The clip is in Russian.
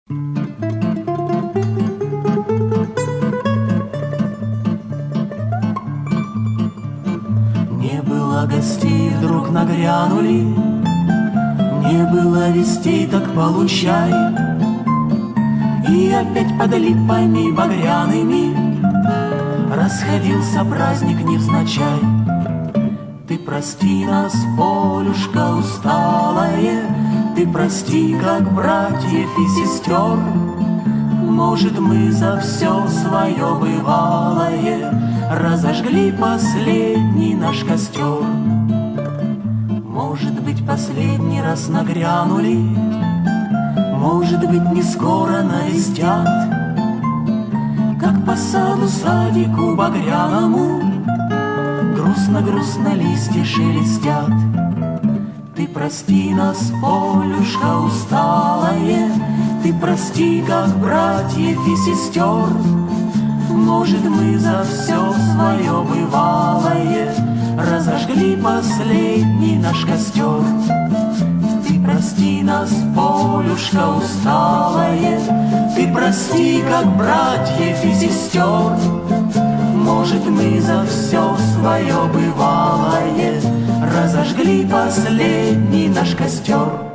Не было гостей, вдруг нагрянули, не было вестей, так получай. И опять под липами багряными расходился праздник невзначай. Ты прости нас, Полюшка усталая, ты прости, как братьев и сестер. Может, мы за все свое бывалое разожгли последний наш костер. Может быть, последний раз нагрянули, может быть, не скоро навестят, как по саду садику багряному грустно-грустно листья шелестят. Ты прости нас, Полюшка усталая, ты прости, как братьев и сестер. Может, мы за все свое бывалое разожгли последний наш костер. Ты прости нас, Полюшка усталая, ты прости, как братьев и сестер. Может, мы за все свое бывалое разожгли последний наш костер.